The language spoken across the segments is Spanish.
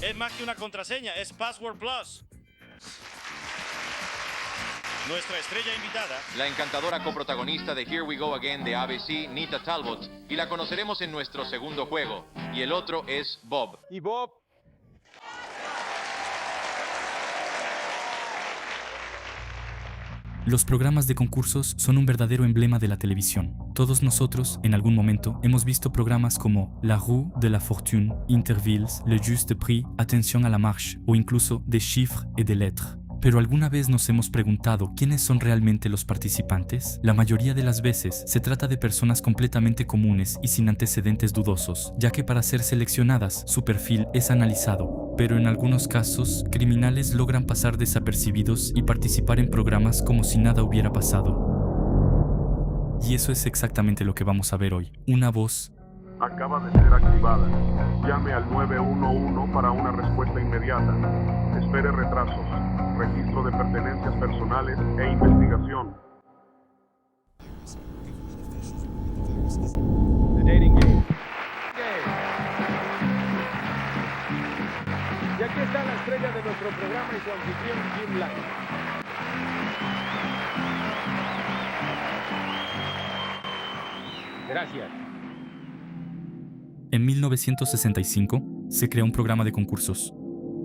Es más que una contraseña, es Password Plus. Nuestra estrella invitada, la encantadora coprotagonista de Here We Go Again de ABC, Nita Talbot, y la conoceremos en nuestro segundo juego. Y el otro es Bob. Y Bob. Los programas de concursos son un verdadero emblema de la televisión. Todos nosotros, en algún momento, hemos visto programas como La Roue de la Fortune, Intervilles, Le Juste Prix, Attention à la Marche o incluso Des Chiffres et des Lettres. ¿Pero alguna vez nos hemos preguntado quiénes son realmente los participantes? La mayoría de las veces se trata de personas completamente comunes y sin antecedentes dudosos, ya que para ser seleccionadas su perfil es analizado. Pero en algunos casos, criminales logran pasar desapercibidos y participar en programas como si nada hubiera pasado. Y eso es exactamente lo que vamos a ver hoy. Una voz acaba de ser activada. Llame al 911 para una respuesta inmediata. Espere retrasos, registro de pertenencias personales e investigación. The Dating Game. Y aquí está la estrella de nuestro programa y su anfitrión, Jim Lang. Gracias. En 1965 se crea un programa de concursos,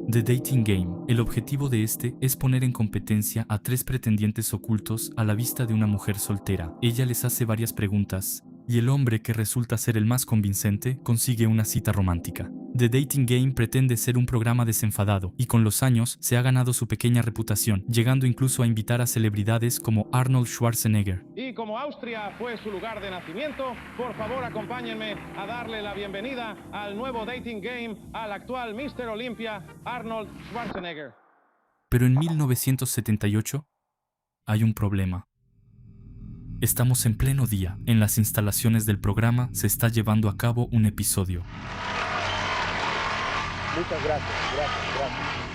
The Dating Game. El objetivo de este es poner en competencia a 3 pretendientes ocultos a la vista de una mujer soltera. Ella les hace varias preguntas y el hombre que resulta ser el más convincente consigue una cita romántica. The Dating Game pretende ser un programa desenfadado y con los años se ha ganado su pequeña reputación, llegando incluso a invitar a celebridades como Arnold Schwarzenegger. Y como Austria fue su lugar de nacimiento, por favor acompáñenme a darle la bienvenida al nuevo Dating Game al actual Mr. Olympia, Arnold Schwarzenegger. Pero en 1978 hay un problema. Estamos en pleno día. En las instalaciones del programa se está llevando a cabo un episodio. Muchas gracias.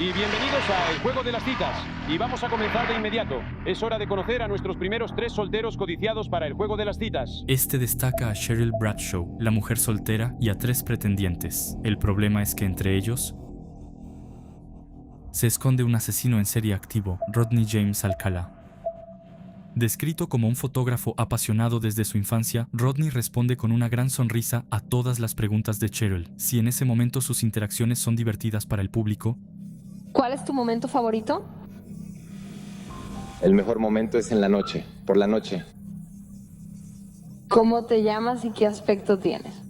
Y bienvenidos a El Juego de las Citas. Y vamos a comenzar de inmediato. Es hora de conocer a nuestros primeros 3 solteros codiciados para El Juego de las Citas. Este destaca a Cheryl Bradshaw, la mujer soltera, y a 3 pretendientes. El problema es que entre ellos se esconde un asesino en serie activo, Rodney James Alcala. Descrito como un fotógrafo apasionado desde su infancia, Rodney responde con una gran sonrisa a todas las preguntas de Cheryl. Si en ese momento sus interacciones son divertidas para el público. ¿Cuál es tu momento favorito? El mejor momento es en la noche, por la noche. ¿Cómo te llamas y qué aspecto tienes?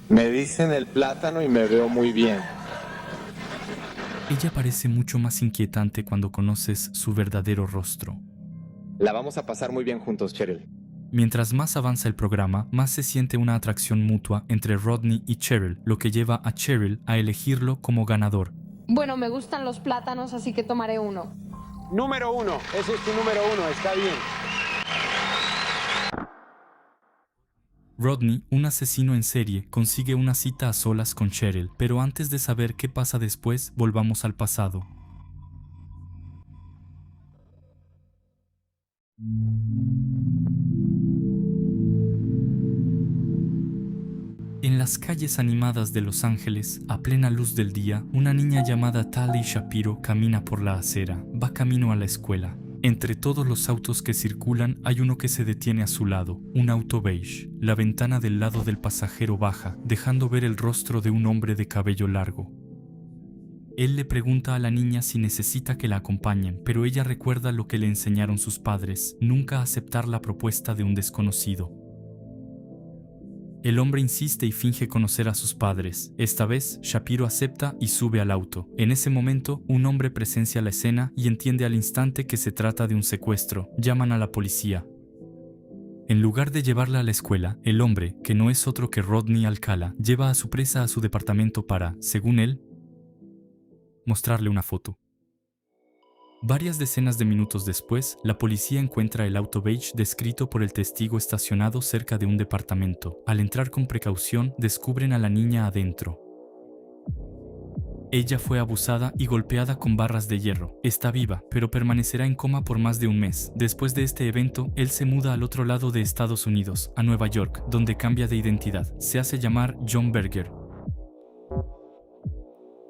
Me dicen el plátano y me veo muy bien. Ella parece mucho más inquietante cuando conoces su verdadero rostro. La vamos a pasar muy bien juntos, Cheryl. Mientras más avanza el programa, más se siente una atracción mutua entre Rodney y Cheryl, lo que lleva a Cheryl a elegirlo como ganador. Bueno, me gustan los plátanos, así que tomaré uno. Número 1. Ese es tu número 1. Está bien. Rodney, un asesino en serie, consigue una cita a solas con Cheryl, pero antes de saber qué pasa después, volvamos al pasado. En las calles animadas de Los Ángeles, a plena luz del día, una niña llamada Tali Shapiro camina por la acera. Va camino a la escuela. Entre todos los autos que circulan hay uno que se detiene a su lado, un auto beige. La ventana del lado del pasajero baja, dejando ver el rostro de un hombre de cabello largo. Él le pregunta a la niña si necesita que la acompañen, pero ella recuerda lo que le enseñaron sus padres, nunca aceptar la propuesta de un desconocido. El hombre insiste y finge conocer a sus padres. Esta vez, Shapiro acepta y sube al auto. En ese momento, un hombre presencia la escena y entiende al instante que se trata de un secuestro. Llaman a la policía. En lugar de llevarla a la escuela, el hombre, que no es otro que Rodney Alcala, lleva a su presa a su departamento para, según él, mostrarle una foto. Varias decenas de minutos después, la policía encuentra el auto beige descrito por el testigo estacionado cerca de un departamento. Al entrar con precaución, descubren a la niña adentro. Ella fue abusada y golpeada con barras de hierro. Está viva, pero permanecerá en coma por más de un mes. Después de este evento, él se muda al otro lado de Estados Unidos, a Nueva York, donde cambia de identidad. Se hace llamar John Berger.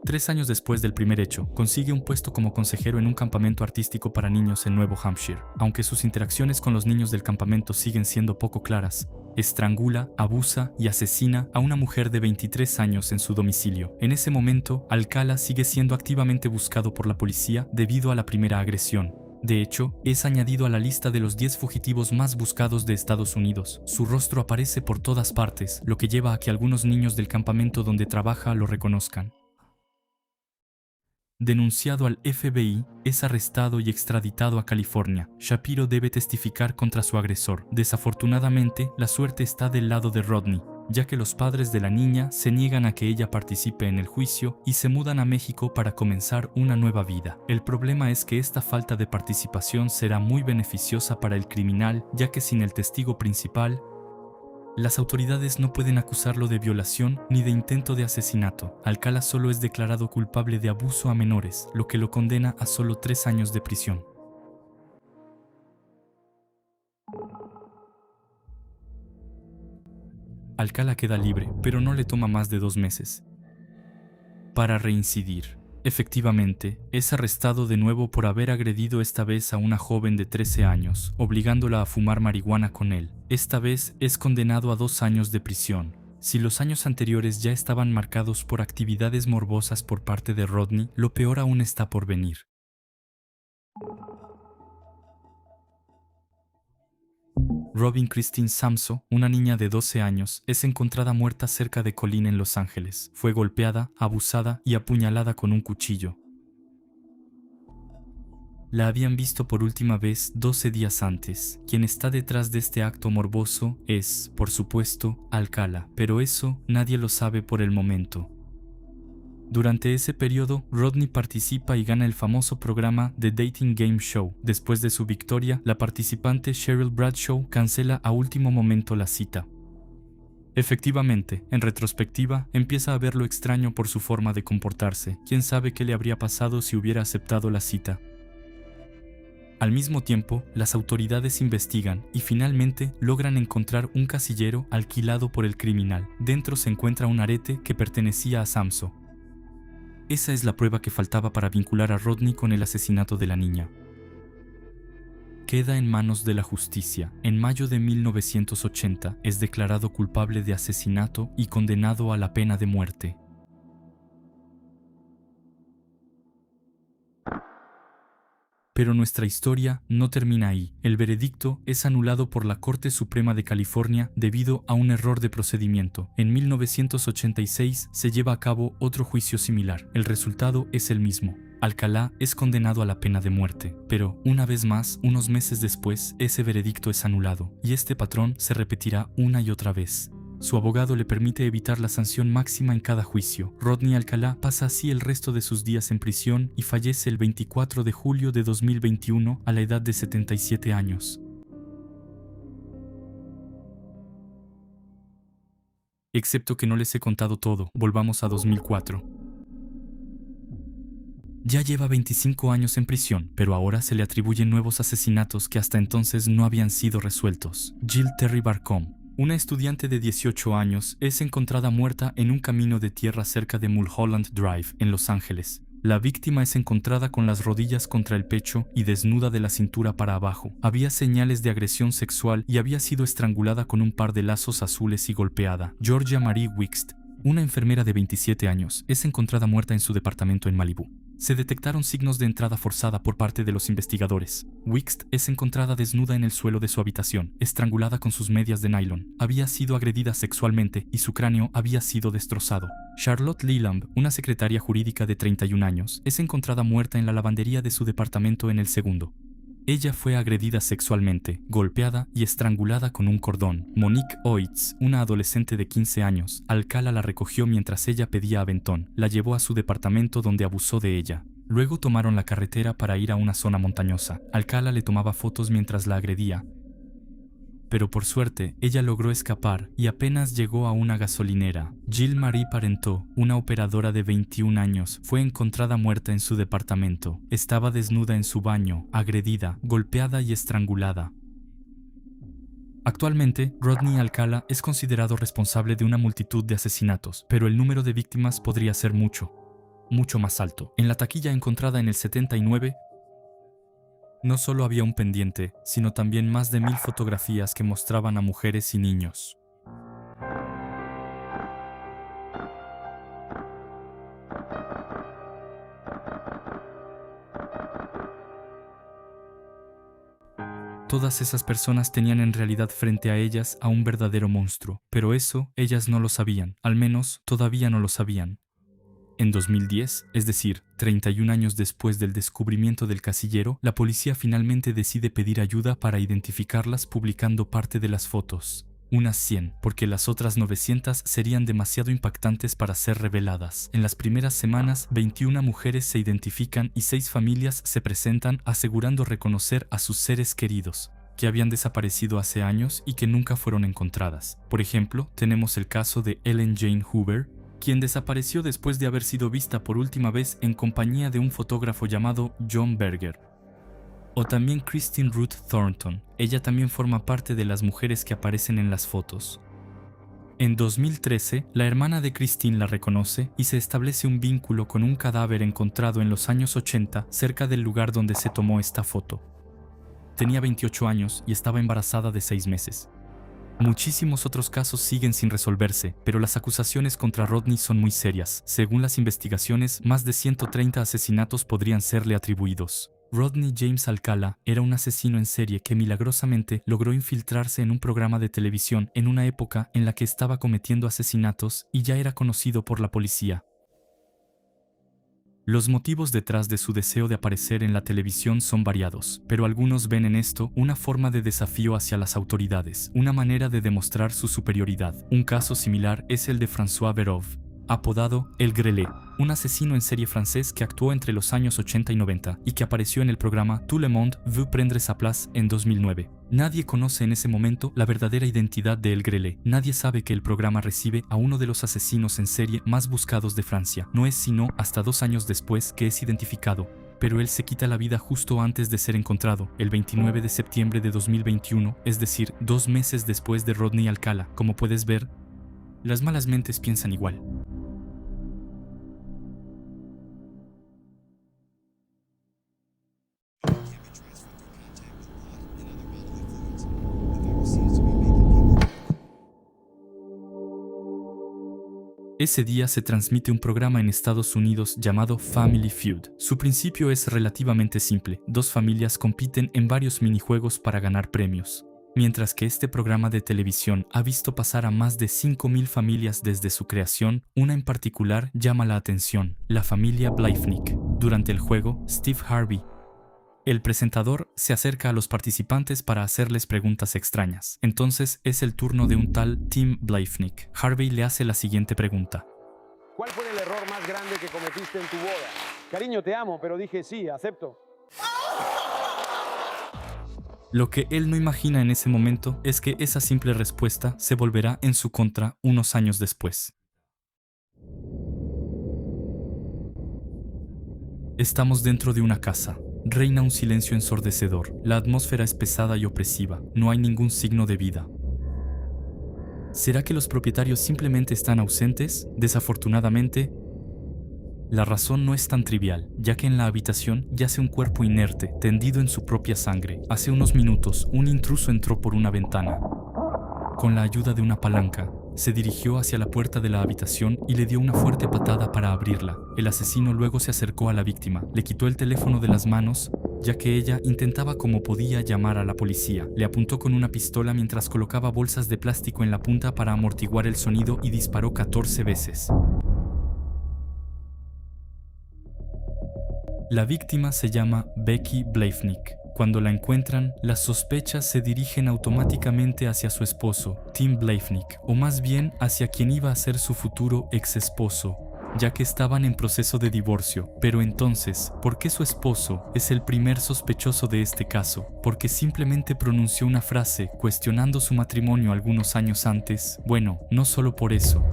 3 años después del primer hecho, consigue un puesto como consejero en un campamento artístico para niños en Nuevo Hampshire. Aunque sus interacciones con los niños del campamento siguen siendo poco claras, estrangula, abusa y asesina a una mujer de 23 años en su domicilio. En ese momento, Alcala sigue siendo activamente buscado por la policía debido a la primera agresión. De hecho, es añadido a la lista de los 10 fugitivos más buscados de Estados Unidos. Su rostro aparece por todas partes, lo que lleva a que algunos niños del campamento donde trabaja lo reconozcan. Denunciado al FBI, es arrestado y extraditado a California. Shapiro debe testificar contra su agresor. Desafortunadamente, la suerte está del lado de Rodney, ya que los padres de la niña se niegan a que ella participe en el juicio y se mudan a México para comenzar una nueva vida. El problema es que esta falta de participación será muy beneficiosa para el criminal, ya que sin el testigo principal, las autoridades no pueden acusarlo de violación ni de intento de asesinato. Alcala solo es declarado culpable de abuso a menores, lo que lo condena a solo 3 años de prisión. Alcala queda libre, pero no le toma más de 2 meses para reincidir. Efectivamente, es arrestado de nuevo por haber agredido esta vez a una joven de 13 años, obligándola a fumar marihuana con él. Esta vez es condenado a 2 años de prisión. Si los años anteriores ya estaban marcados por actividades morbosas por parte de Rodney, lo peor aún está por venir. Robin Christine Samso, una niña de 12 años, es encontrada muerta cerca de Colleen en Los Ángeles. Fue golpeada, abusada y apuñalada con un cuchillo. La habían visto por última vez 12 días antes. Quien está detrás de este acto morboso es, por supuesto, Alcala, pero eso nadie lo sabe por el momento. Durante ese periodo, Rodney participa y gana el famoso programa The Dating Game Show. Después de su victoria, la participante Cheryl Bradshaw cancela a último momento la cita. Efectivamente, en retrospectiva, empieza a verlo extraño por su forma de comportarse. ¿Quién sabe qué le habría pasado si hubiera aceptado la cita? Al mismo tiempo, las autoridades investigan y finalmente logran encontrar un casillero alquilado por el criminal. Dentro se encuentra un arete que pertenecía a Samso. Esa es la prueba que faltaba para vincular a Rodney con el asesinato de la niña. Queda en manos de la justicia. En mayo de 1980 es declarado culpable de asesinato y condenado a la pena de muerte. Pero nuestra historia no termina ahí. El veredicto es anulado por la Corte Suprema de California debido a un error de procedimiento. En 1986 se lleva a cabo otro juicio similar. El resultado es el mismo. Alcala es condenado a la pena de muerte, pero una vez más, unos meses después, ese veredicto es anulado, y este patrón se repetirá una y otra vez. Su abogado le permite evitar la sanción máxima en cada juicio. Rodney Alcala pasa así el resto de sus días en prisión y fallece el 24 de julio de 2021 a la edad de 77 años. Excepto que no les he contado todo, volvamos a 2004. Ya lleva 25 años en prisión, pero ahora se le atribuyen nuevos asesinatos que hasta entonces no habían sido resueltos. Jill Terry Barcombe, una estudiante de 18 años, es encontrada muerta en un camino de tierra cerca de Mulholland Drive, en Los Ángeles. La víctima es encontrada con las rodillas contra el pecho y desnuda de la cintura para abajo. Había señales de agresión sexual y había sido estrangulada con un par de lazos azules y golpeada. Georgia Marie Wixt, una enfermera de 27 años, es encontrada muerta en su departamento en Malibú. Se detectaron signos de entrada forzada por parte de los investigadores. Wixt es encontrada desnuda en el suelo de su habitación, estrangulada con sus medias de nylon. Había sido agredida sexualmente y su cráneo había sido destrozado. Charlotte Leland, una secretaria jurídica de 31 años, es encontrada muerta en la lavandería de su departamento en el segundo. Ella fue agredida sexualmente, golpeada y estrangulada con un cordón. Monique Oitz, una adolescente de 15 años, Alcala la recogió mientras ella pedía aventón. La llevó a su departamento donde abusó de ella. Luego tomaron la carretera para ir a una zona montañosa. Alcala le tomaba fotos mientras la agredía pero por suerte ella logró escapar y apenas llegó a una gasolinera. Jill Marie Parentaux, una operadora de 21 años, fue encontrada muerta en su departamento. Estaba desnuda en su baño, agredida, golpeada y estrangulada. Actualmente, Rodney Alcala es considerado responsable de una multitud de asesinatos, pero el número de víctimas podría ser mucho más alto. En la taquilla encontrada en el 79, no solo había un pendiente, sino también más de 1000 fotografías que mostraban a mujeres y niños. Todas esas personas tenían en realidad frente a ellas a un verdadero monstruo, pero eso ellas no lo sabían, al menos todavía no lo sabían. En 2010, es decir, 31 años después del descubrimiento del casillero, la policía finalmente decide pedir ayuda para identificarlas publicando parte de las fotos. Unas 100, porque las otras 900 serían demasiado impactantes para ser reveladas. En las primeras semanas, 21 mujeres se identifican y 6 familias se presentan asegurando reconocer a sus seres queridos, que habían desaparecido hace años y que nunca fueron encontradas. Por ejemplo, tenemos el caso de Ellen Jane Hoover, quien desapareció después de haber sido vista por última vez en compañía de un fotógrafo llamado John Berger. O también Christine Ruth Thornton, ella también forma parte de las mujeres que aparecen en las fotos. En 2013, la hermana de Christine la reconoce y se establece un vínculo con un cadáver encontrado en los años 80 cerca del lugar donde se tomó esta foto. Tenía 28 años y estaba embarazada de 6 meses. Muchísimos otros casos siguen sin resolverse, pero las acusaciones contra Rodney son muy serias. Según las investigaciones, más de 130 asesinatos podrían serle atribuidos. Rodney James Alcala era un asesino en serie que milagrosamente logró infiltrarse en un programa de televisión en una época en la que estaba cometiendo asesinatos y ya era conocido por la policía. Los motivos detrás de su deseo de aparecer en la televisión son variados, pero algunos ven en esto una forma de desafío hacia las autoridades, una manera de demostrar su superioridad. Un caso similar es el de François Verov, apodado El Grelé, un asesino en serie francés que actuó entre los años 80 y 90 y que apareció en el programa Tout le monde veut prendre sa place en 2009. Nadie conoce en ese momento la verdadera identidad de El Grelé. Nadie sabe que el programa recibe a uno de los asesinos en serie más buscados de Francia. No es sino hasta 2 años después que es identificado, pero él se quita la vida justo antes de ser encontrado, el 29 de septiembre de 2021, es decir, 2 meses después de Rodney Alcala. Como puedes ver, las malas mentes piensan igual. Ese día se transmite un programa en Estados Unidos llamado Family Feud. Su principio es relativamente simple. 2 familias compiten en varios minijuegos para ganar premios. Mientras que este programa de televisión ha visto pasar a más de 5.000 familias desde su creación, una en particular llama la atención, la familia Blyfnick. Durante el juego, Steve Harvey, el presentador, se acerca a los participantes para hacerles preguntas extrañas. Entonces es el turno de un tal Tim Blyfnick. Harvey le hace la siguiente pregunta. ¿Cuál fue el error más grande que cometiste en tu boda? Cariño, te amo, pero dije sí, acepto. Lo que él no imagina en ese momento es que esa simple respuesta se volverá en su contra unos años después. Estamos dentro de una casa. Reina un silencio ensordecedor. La atmósfera es pesada y opresiva. No hay ningún signo de vida. ¿Será que los propietarios simplemente están ausentes? Desafortunadamente, la razón no es tan trivial, ya que en la habitación yace un cuerpo inerte, tendido en su propia sangre. Hace unos minutos, un intruso entró por una ventana. Con la ayuda de una palanca, se dirigió hacia la puerta de la habitación y le dio una fuerte patada para abrirla. El asesino luego se acercó a la víctima, le quitó el teléfono de las manos, ya que ella intentaba como podía llamar a la policía. Le apuntó con una pistola mientras colocaba bolsas de plástico en la punta para amortiguar el sonido y disparó 14 veces. La víctima se llama Becky Blyfnick. Cuando la encuentran, las sospechas se dirigen automáticamente hacia su esposo, Tim Blyfnick, o más bien hacia quien iba a ser su futuro ex esposo, ya que estaban en proceso de divorcio. Pero entonces, ¿por qué su esposo es el primer sospechoso de este caso? Porque simplemente pronunció una frase cuestionando su matrimonio algunos años antes. Bueno, no solo por eso.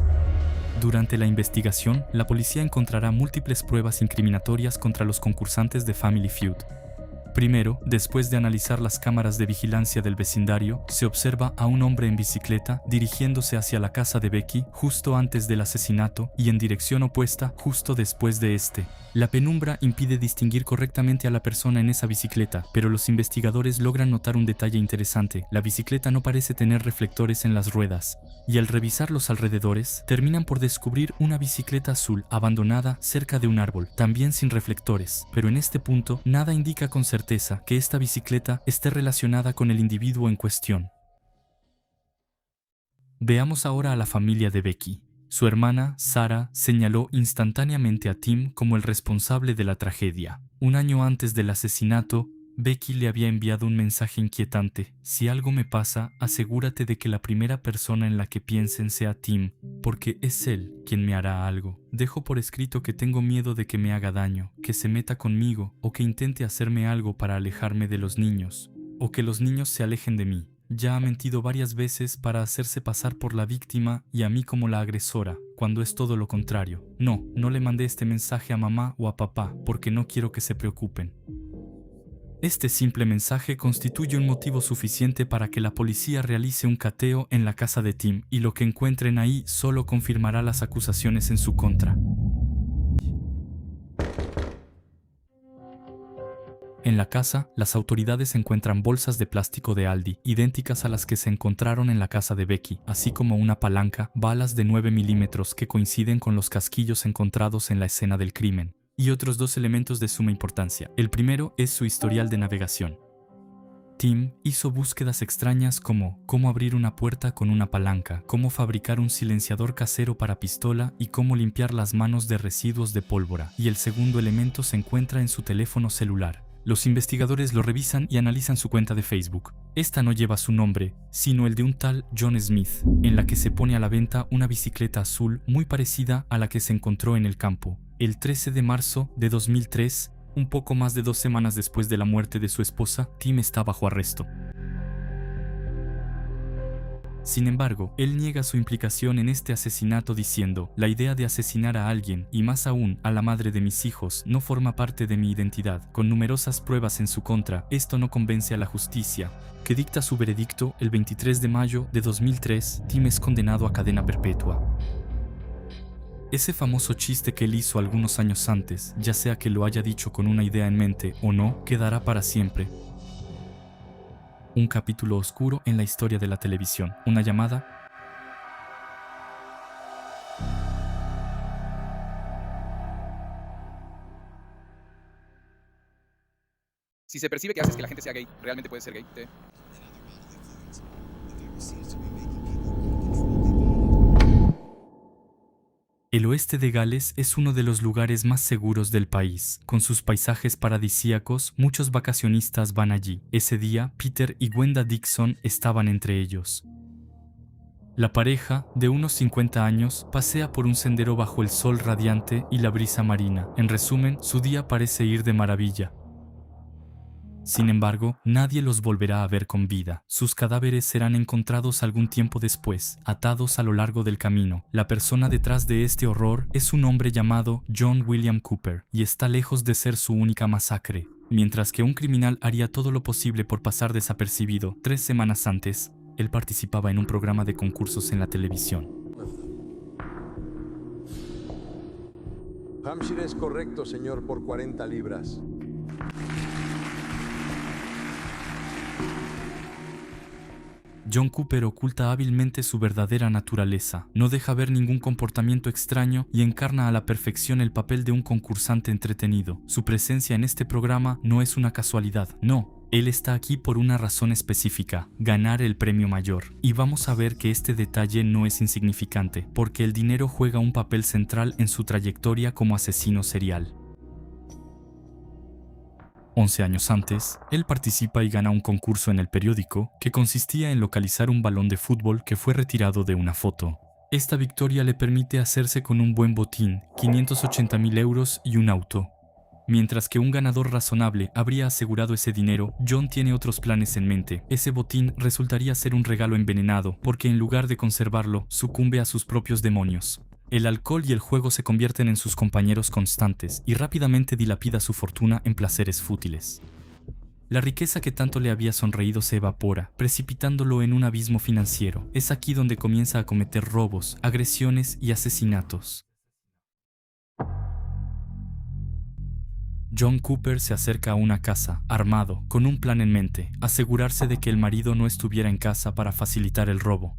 Durante la investigación, la policía encontrará múltiples pruebas incriminatorias contra los concursantes de Family Feud. Primero, después de analizar las cámaras de vigilancia del vecindario, se observa a un hombre en bicicleta dirigiéndose hacia la casa de Becky justo antes del asesinato y en dirección opuesta justo después de este. La penumbra impide distinguir correctamente a la persona en esa bicicleta, pero los investigadores logran notar un detalle interesante. La bicicleta no parece tener reflectores en las ruedas, y al revisar los alrededores, terminan por descubrir una bicicleta azul abandonada cerca de un árbol, también sin reflectores. Pero en este punto, nada indica con certeza que esta bicicleta esté relacionada con el individuo en cuestión. Veamos ahora a la familia de Becky. Su hermana, Sarah, señaló instantáneamente a Tim como el responsable de la tragedia. Un año antes del asesinato, Becky le había enviado un mensaje inquietante: si algo me pasa, asegúrate de que la primera persona en la que piensen sea Tim, porque es él quien me hará algo. Dejo por escrito que tengo miedo de que me haga daño, que se meta conmigo o que intente hacerme algo para alejarme de los niños, o que los niños se alejen de mí. Ya ha mentido varias veces para hacerse pasar por la víctima y a mí como la agresora, cuando es todo lo contrario. No le mandé este mensaje a mamá o a papá porque no quiero que se preocupen. Este simple mensaje constituye un motivo suficiente para que la policía realice un cateo en la casa de Tim, y lo que encuentren ahí solo confirmará las acusaciones en su contra. En la casa, las autoridades encuentran bolsas de plástico de Aldi, idénticas a las que se encontraron en la casa de Becky, así como una palanca, balas de 9 milímetros que coinciden con los casquillos encontrados en la escena del crimen, y otros dos elementos de suma importancia. El primero es su historial de navegación. Tim hizo búsquedas extrañas como cómo abrir una puerta con una palanca, cómo fabricar un silenciador casero para pistola y cómo limpiar las manos de residuos de pólvora. Y el segundo elemento se encuentra en su teléfono celular. Los investigadores lo revisan y analizan su cuenta de Facebook. Esta no lleva su nombre, sino el de un tal John Smith, en la que se pone a la venta una bicicleta azul muy parecida a la que se encontró en el campo. El 13 de marzo de 2003, un poco más de 2 semanas después de la muerte de su esposa, Tim está bajo arresto. Sin embargo, él niega su implicación en este asesinato diciendo: la idea de asesinar a alguien, y más aún a la madre de mis hijos, no forma parte de mi identidad. Con numerosas pruebas en su contra, esto no convence a la justicia, que dicta su veredicto el 23 de mayo de 2003, Tim es condenado a cadena perpetua. Ese famoso chiste que él hizo algunos años antes, ya sea que lo haya dicho con una idea en mente o no, quedará para siempre. Un capítulo oscuro en la historia de la televisión. Una llamada. Si se percibe que haces que la gente sea gay, ¿realmente puede ser gay? El oeste de Gales es uno de los lugares más seguros del país. Con sus paisajes paradisíacos, muchos vacacionistas van allí. Ese día, Peter y Gwenda Dixon estaban entre ellos. La pareja, de unos 50 años, pasea por un sendero bajo el sol radiante y la brisa marina. En resumen, su día parece ir de maravilla. Sin embargo, nadie los volverá a ver con vida. Sus cadáveres serán encontrados algún tiempo después, atados a lo largo del camino. La persona detrás de este horror es un hombre llamado John William Cooper, y está lejos de ser su única masacre. Mientras que un criminal haría todo lo posible por pasar desapercibido, 3 semanas antes, él participaba en un programa de concursos en la televisión. Hampshire es correcto, señor, por 40 libras. John Cooper oculta hábilmente su verdadera naturaleza, no deja ver ningún comportamiento extraño y encarna a la perfección el papel de un concursante entretenido. Su presencia en este programa no es una casualidad, no. Él está aquí por una razón específica: ganar el premio mayor. Y vamos a ver que este detalle no es insignificante, porque el dinero juega un papel central en su trayectoria como asesino serial. 11 años antes, él participa y gana un concurso en el periódico que consistía en localizar un balón de fútbol que fue retirado de una foto. Esta victoria le permite hacerse con un buen botín, 580.000 euros y un auto. Mientras que un ganador razonable habría asegurado ese dinero, John tiene otros planes en mente. Ese botín resultaría ser un regalo envenenado, porque en lugar de conservarlo, sucumbe a sus propios demonios. El alcohol y el juego se convierten en sus compañeros constantes y rápidamente dilapida su fortuna en placeres fútiles. La riqueza que tanto le había sonreído se evapora, precipitándolo en un abismo financiero. Es aquí donde comienza a cometer robos, agresiones y asesinatos. John Cooper se acerca a una casa, armado, con un plan en mente: asegurarse de que el marido no estuviera en casa para facilitar el robo.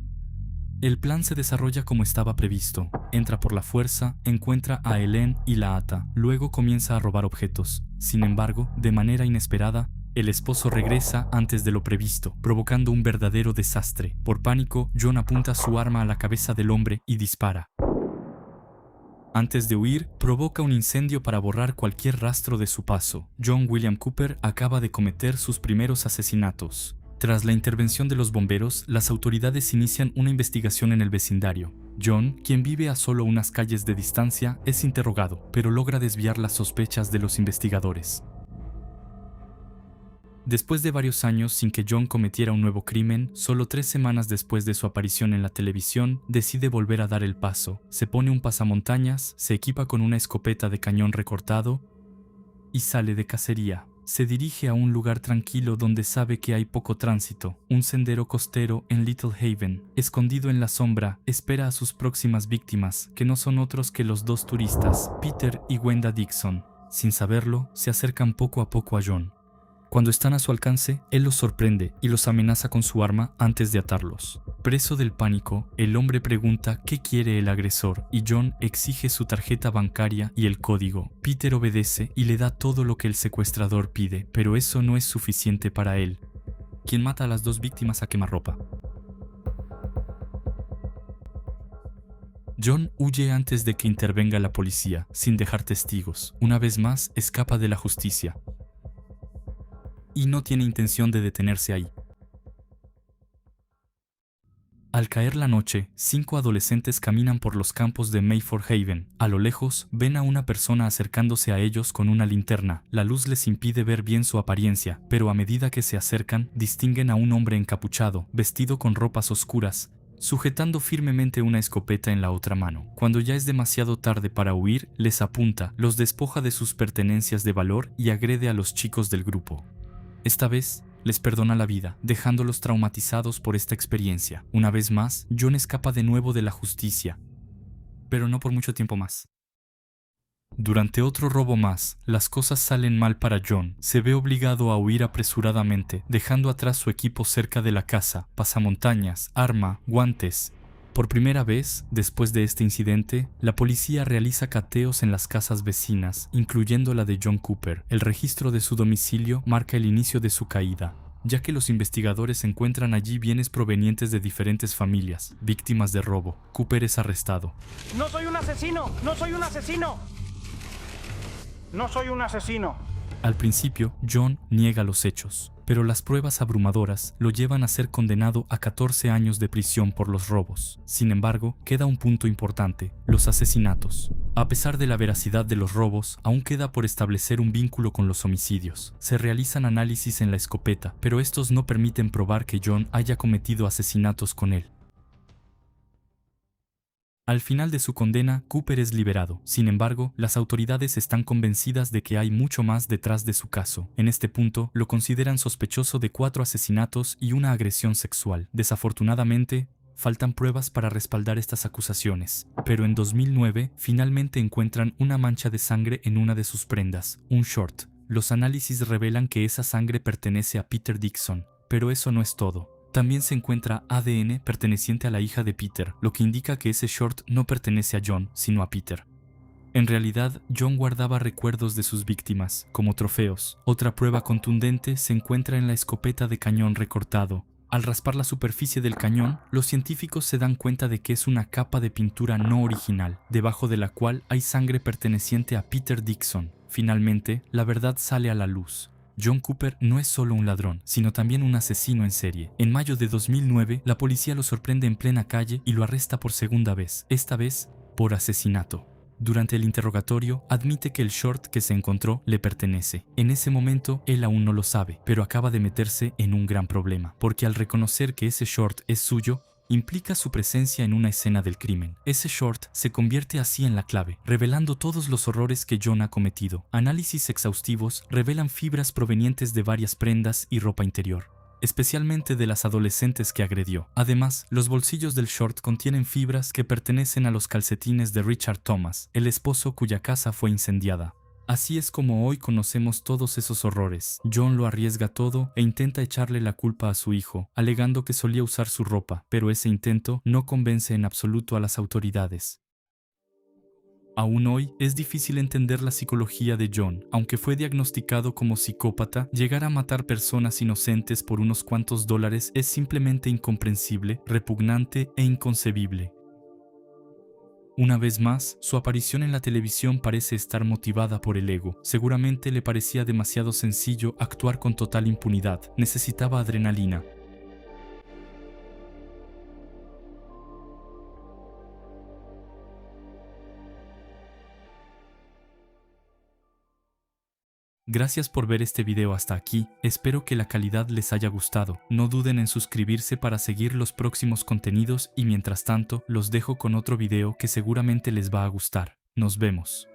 El plan se desarrolla como estaba previsto. Entra por la fuerza, encuentra a Hélène y la ata. Luego comienza a robar objetos. Sin embargo, de manera inesperada, el esposo regresa antes de lo previsto, provocando un verdadero desastre. Por pánico, John apunta su arma a la cabeza del hombre y dispara. Antes de huir, provoca un incendio para borrar cualquier rastro de su paso. John William Cooper acaba de cometer sus primeros asesinatos. Tras la intervención de los bomberos, las autoridades inician una investigación en el vecindario. John, quien vive a solo unas calles de distancia, es interrogado, pero logra desviar las sospechas de los investigadores. Después de varios años sin que John cometiera un nuevo crimen, solo 3 semanas después de su aparición en la televisión, decide volver a dar el paso. Se pone un pasamontañas, se equipa con una escopeta de cañón recortado y sale de cacería. Se dirige a un lugar tranquilo donde sabe que hay poco tránsito, un sendero costero en Little Haven. Escondido en la sombra, espera a sus próximas víctimas, que no son otros que los 2 turistas, Peter y Wenda Dixon. Sin saberlo, se acercan poco a poco a John. Cuando están a su alcance, él los sorprende y los amenaza con su arma antes de atarlos. Preso del pánico, el hombre pregunta qué quiere el agresor y John exige su tarjeta bancaria y el código. Peter obedece y le da todo lo que el secuestrador pide, pero eso no es suficiente para él, quien mata a las 2 víctimas a quemarropa. John huye antes de que intervenga la policía, sin dejar testigos. Una vez más, escapa de la justicia. Y no tiene intención de detenerse ahí. Al caer la noche, 5 adolescentes caminan por los campos de Mayford Haven. A lo lejos, ven a una persona acercándose a ellos con una linterna. La luz les impide ver bien su apariencia, pero a medida que se acercan, distinguen a un hombre encapuchado, vestido con ropas oscuras, sujetando firmemente una escopeta en la otra mano. Cuando ya es demasiado tarde para huir, les apunta, los despoja de sus pertenencias de valor y agrede a los chicos del grupo. Esta vez, les perdona la vida, dejándolos traumatizados por esta experiencia. Una vez más, John escapa de nuevo de la justicia, pero no por mucho tiempo más. Durante otro robo más, las cosas salen mal para John. Se ve obligado a huir apresuradamente, dejando atrás su equipo cerca de la casa, pasamontañas, arma, guantes. Por primera vez, después de este incidente, la policía realiza cateos en las casas vecinas, incluyendo la de John Cooper. El registro de su domicilio marca el inicio de su caída, ya que los investigadores encuentran allí bienes provenientes de diferentes familias, víctimas de robo. Cooper es arrestado. ¡No soy un asesino! ¡No soy un asesino! ¡No soy un asesino! Al principio, John niega los hechos, pero las pruebas abrumadoras lo llevan a ser condenado a 14 años de prisión por los robos. Sin embargo, queda un punto importante: los asesinatos. A pesar de la veracidad de los robos, aún queda por establecer un vínculo con los homicidios. Se realizan análisis en la escopeta, pero estos no permiten probar que John haya cometido asesinatos con él. Al final de su condena, Cooper es liberado. Sin embargo, las autoridades están convencidas de que hay mucho más detrás de su caso. En este punto, lo consideran sospechoso de 4 asesinatos y una agresión sexual. Desafortunadamente, faltan pruebas para respaldar estas acusaciones. Pero en 2009, finalmente encuentran una mancha de sangre en una de sus prendas, un short. Los análisis revelan que esa sangre pertenece a Peter Dixon, pero eso no es todo. También se encuentra ADN perteneciente a la hija de Peter, lo que indica que ese short no pertenece a John, sino a Peter. En realidad, John guardaba recuerdos de sus víctimas, como trofeos. Otra prueba contundente se encuentra en la escopeta de cañón recortado. Al raspar la superficie del cañón, los científicos se dan cuenta de que es una capa de pintura no original, debajo de la cual hay sangre perteneciente a Peter Dixon. Finalmente, la verdad sale a la luz. John Cooper no es solo un ladrón, sino también un asesino en serie. En mayo de 2009, la policía lo sorprende en plena calle y lo arresta por segunda vez, esta vez por asesinato. Durante el interrogatorio, admite que el short que se encontró le pertenece. En ese momento, él aún no lo sabe, pero acaba de meterse en un gran problema, porque al reconocer que ese short es suyo, implica su presencia en una escena del crimen. Ese short se convierte así en la clave, revelando todos los horrores que John ha cometido. Análisis exhaustivos revelan fibras provenientes de varias prendas y ropa interior, especialmente de las adolescentes que agredió. Además, los bolsillos del short contienen fibras que pertenecen a los calcetines de Richard Thomas, el esposo cuya casa fue incendiada. Así es como hoy conocemos todos esos horrores. John lo arriesga todo e intenta echarle la culpa a su hijo, alegando que solía usar su ropa, pero ese intento no convence en absoluto a las autoridades. Aún hoy, es difícil entender la psicología de John. Aunque fue diagnosticado como psicópata, llegar a matar personas inocentes por unos cuantos dólares es simplemente incomprensible, repugnante e inconcebible. Una vez más, su aparición en la televisión parece estar motivada por el ego. Seguramente le parecía demasiado sencillo actuar con total impunidad. Necesitaba adrenalina. Gracias por ver este video hasta aquí, espero que la calidad les haya gustado. No duden en suscribirse para seguir los próximos contenidos y mientras tanto, los dejo con otro video que seguramente les va a gustar. Nos vemos.